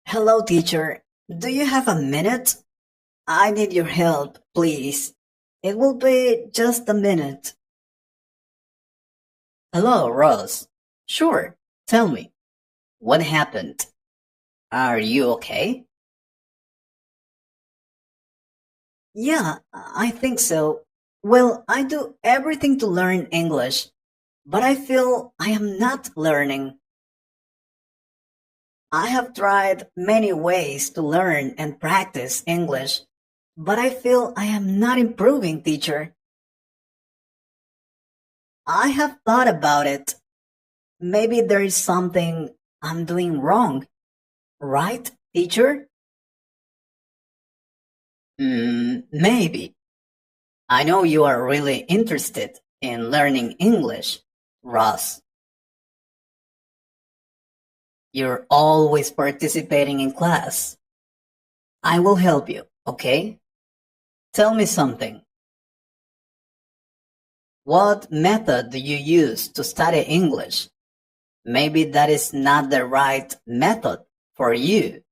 Hello, teacher. Do you have a minute? I need your help, please. It will be just a minute. Hello, Rose. Sure, tell me. What happened? Are you okay? Yeah, I think so. Well, I do everything to learn English, but I feel I am not learning. I have tried many ways to learn and practice English, but I feel I am not improving, teacher. I have thought about it. Maybe there is something I'm doing wrong, right, teacher? Maybe. I know you are really interested in learning English, Ross. You're always participating in class. I will help you, okay? Tell me something. What method do you use to study English? Maybe that is not the right method for you.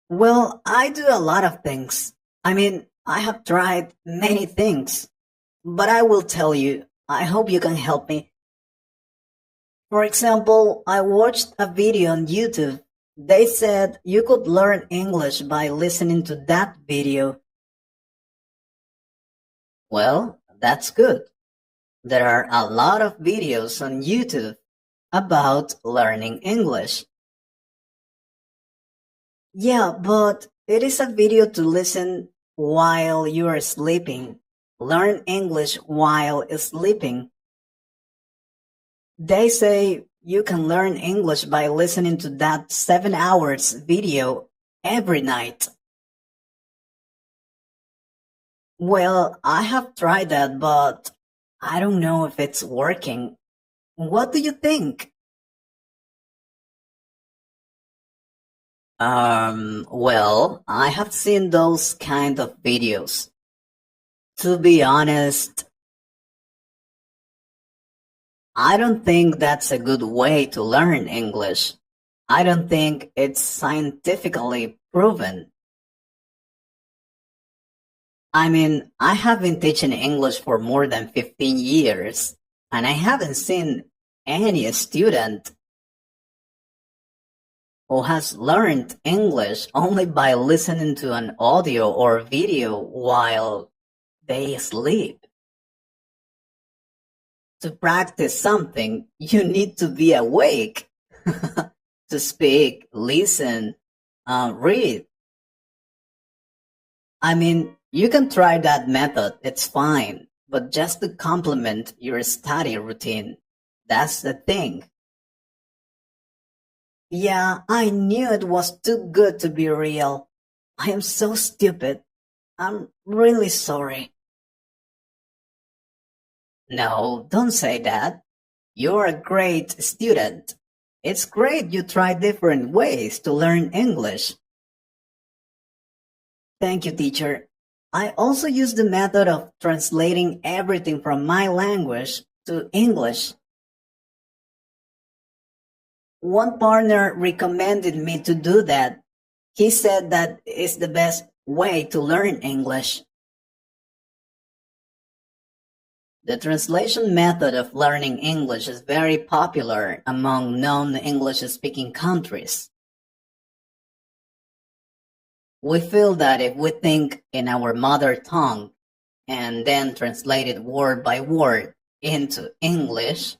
Well, I do a lot of things. I have tried many things, but I will tell you, I hope you can help me. For example, I watched a video on YouTube. They said you could learn English by listening to that video. Well, that's good. There are a lot of videos on YouTube about learning English. Yeah, but it is a video to listen while you are sleeping. Learn English while sleeping. They say you can learn English by listening to that 7 hours video every night. Well, I have tried that, but I don't know if it's working. What do you think? Well, I have seen those kind of videos. To be honest, I don't think that's a good way to learn English. I don't think it's scientifically proven. I have been teaching English for more than 15 years, and I haven't seen any student who has learned English only by listening to an audio or video while they sleep. To practice something, you need to be awake. To speak, listen, read. You can try that method, it's fine, but just to complement your study routine. That's the thing. Yeah, I knew it was too good to be real. I am so stupid. I'm really sorry. No, don't say that. You're a great student. It's great you try different ways to learn English. Thank you, teacher. I also use the method of translating everything from my language to English. One partner recommended me to do that. He said that is the best way to learn English. The translation method of learning English is very popular among non-English speaking countries. We feel that if we think in our mother tongue and then translate it word by word into English,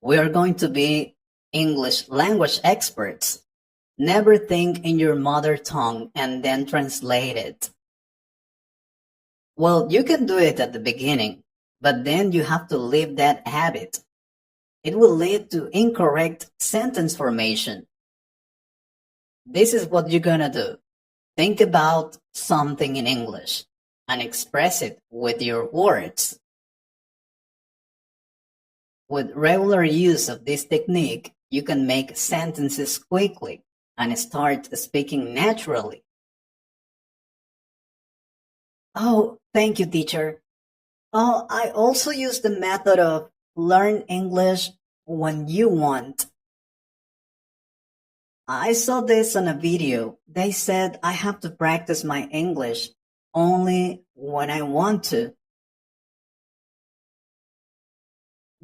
we are going to be English language experts. Never think in your mother tongue and then translate it. Well, you can do it at the beginning, but then you have to leave that habit. It will lead to incorrect sentence formation. This is what you're gonna do. Think about something in English and express it with your words. With regular use of this technique, you can make sentences quickly and start speaking naturally. Oh, thank you, teacher. Oh, I also use the method of learn English when you want. I saw this on a video. They said I have to practice my English only when I want to,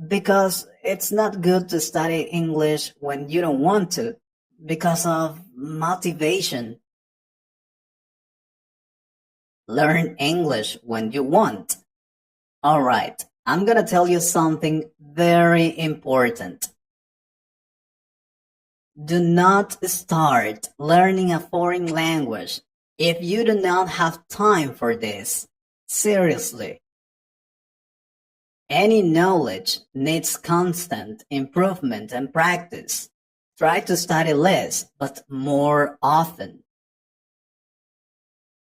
because it's not good to study English when you don't want to, because of motivation. Learn English when you want. Alright, I'm gonna tell you something very important. Do not start learning a foreign language if you do not have time for this. Seriously. Any knowledge needs constant improvement and practice. Try to study less, but more often.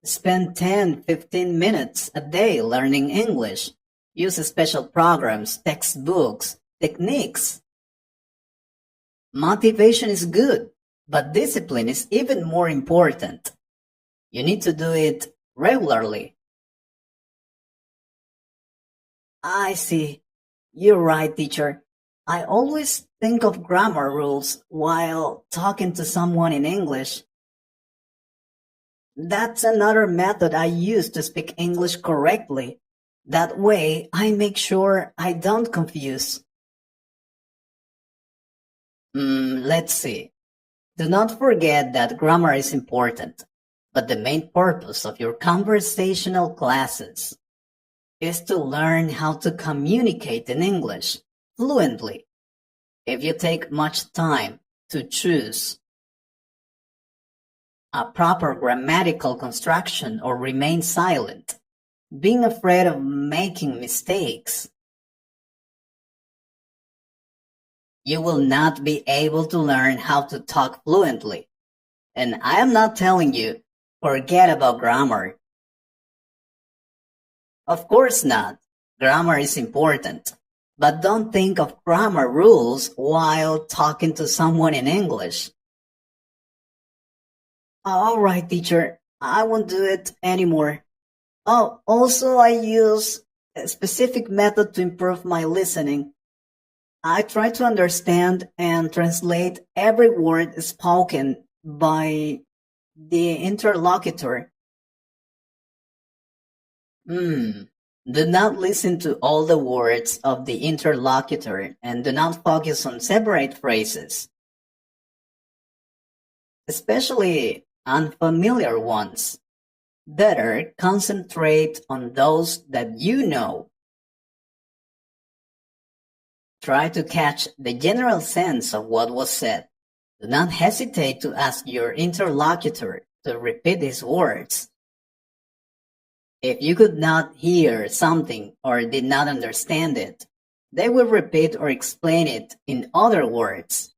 Spend 10-15 minutes a day learning English. Use special programs, textbooks, techniques. Motivation is good, but discipline is even more important. You need to do it regularly. I see. You're right, teacher. I always think of grammar rules while talking to someone in English. That's another method I use to speak English correctly. That way, I make sure I don't confuse. Let's see. Do not forget that grammar is important, but the main purpose of your conversational classes is to learn how to communicate in English fluently. If you take much time to choose a proper grammatical construction or remain silent, being afraid of making mistakes, you will not be able to learn how to talk fluently. And I am not telling you, forget about grammar. Of course not. Grammar is important. But don't think of grammar rules while talking to someone in English. Alright, teacher. I won't do it anymore. Oh, also I use a specific method to improve my listening. I try to understand and translate every word spoken by the interlocutor. Do not listen to all the words of the interlocutor and do not focus on separate phrases, especially unfamiliar ones. Better concentrate on those that you know. Try to catch the general sense of what was said. Do not hesitate to ask your interlocutor to repeat his words. If you could not hear something or did not understand it, they will repeat or explain it in other words.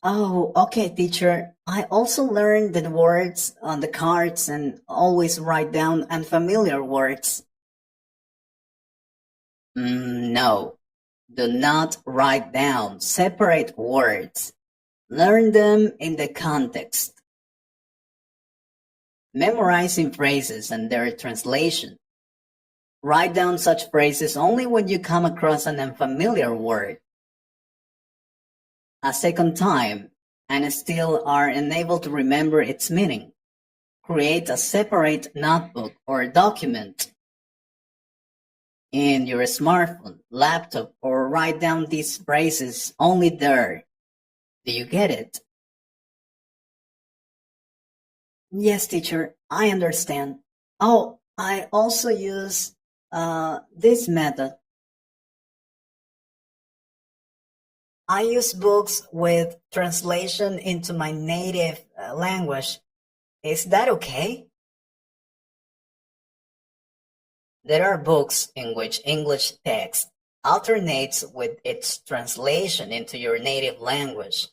Oh, okay, teacher. I also learned the words on the cards and always write down unfamiliar words. No, do not write down separate words. Learn them in the context. Memorizing phrases and their translation. Write down such phrases only when you come across an unfamiliar word. A second time, and still are unable to remember its meaning. Create a separate notebook or document in your smartphone, laptop, or write down these phrases only there. Do you get it? Yes, teacher, I understand. Oh, I also use this method. I use books with translation into my native language. Is that okay? There are books in which English text alternates with its translation into your native language.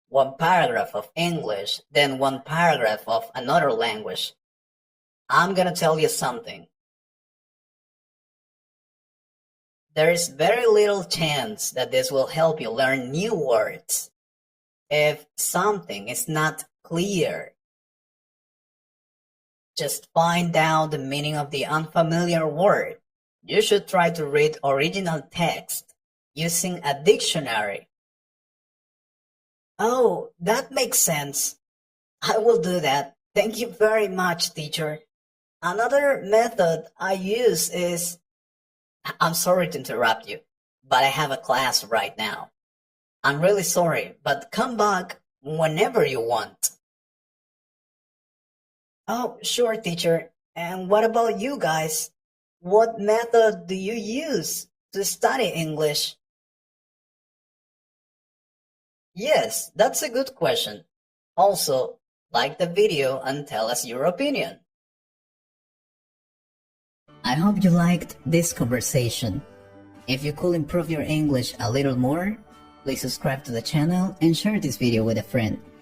One paragraph of English, then one paragraph of another language. I'm gonna tell you something. There is very little chance that this will help you learn new words. If something is not clear, just find out the meaning of the unfamiliar word. You should try to read original text. using a dictionary. Oh, that makes sense. I will do that. Thank you very much, teacher. Another method I use is, I'm sorry to interrupt you, but I have a class right now. I'm really sorry, but come back whenever you want. Oh, sure, teacher. And what about you guys? What method do you use to study English? Yes, that's a good question. Also, like the video and tell us your opinion. I hope you liked this conversation. If you could improve your English a little more, please subscribe to the channel and share this video with a friend.